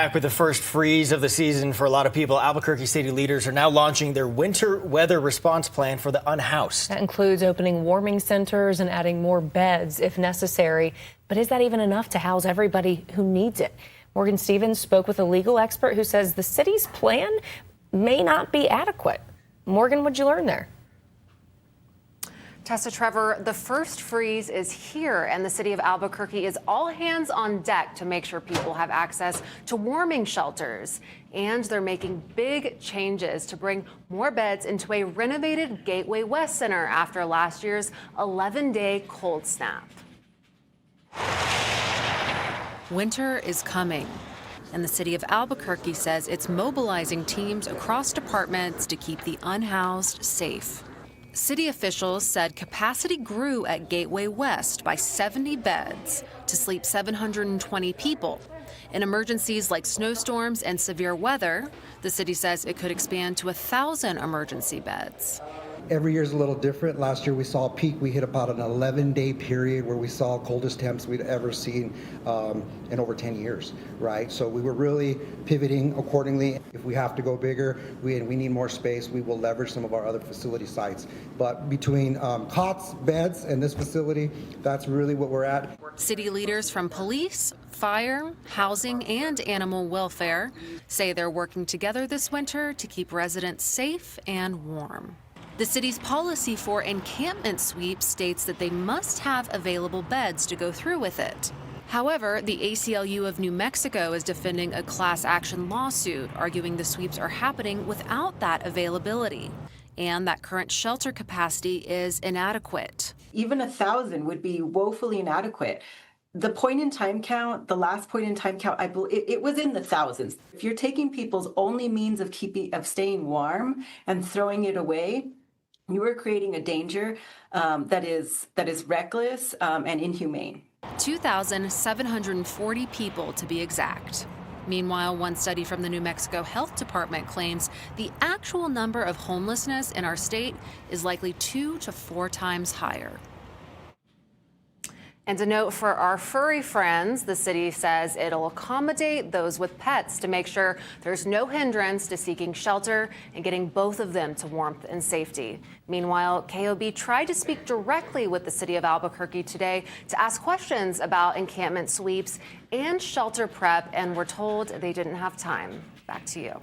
back with the first freeze of the season for a lot of people. Albuquerque city leaders are now launching their winter weather response plan for the unhoused. That includes opening warming centers and adding more beds if necessary. But is that even enough to house everybody who needs it? Morgan Stevens spoke with a legal expert who says the city's plan may not be adequate. Morgan, what'd you learn there? Tessa, Trevor, the first freeze is here, and the city of Albuquerque is all hands on deck to make sure people have access to warming shelters. And they're making big changes to bring more beds into a renovated Gateway West Center after last year's 11-day cold snap. Winter is coming, and the city of Albuquerque says it's mobilizing teams across departments to keep the unhoused safe. City officials said capacity grew at Gateway West by 70 beds to sleep 720 people. In emergencies like snowstorms and severe weather, the city says it could expand to 1,000 emergency beds. Every year is a little different. Last year we saw a peak. We hit about an 11-day period where we saw coldest temps we'd ever seen in over 10 years, right? So we were really pivoting accordingly. If we have to go bigger, we need more space, we will leverage some of our other facility sites. But between cots, beds, and this facility, that's really what we're at. City leaders from police, fire, housing, and animal welfare say they're working together this winter to keep residents safe and warm. The city's policy for encampment sweeps states that they must have available beds to go through with it. However, the ACLU of New Mexico is defending a class action lawsuit, arguing the sweeps are happening without that availability and that current shelter capacity is inadequate. Even 1,000 would be woefully inadequate. The point in time count, the last point in time count, I believe it was in the thousands. If you're taking people's only means of staying warm and throwing it away, you are creating a danger that is reckless and inhumane. 2,740 people to be exact. Meanwhile, one study from the New Mexico Health Department claims the actual number of homelessness in our state is likely 2 to 4 times higher. And a note for our furry friends, the city says it'll accommodate those with pets to make sure there's no hindrance to seeking shelter and getting both of them to warmth and safety. Meanwhile, KOB tried to speak directly with the city of Albuquerque today to ask questions about encampment sweeps and shelter prep, and we're told they didn't have time. Back to you.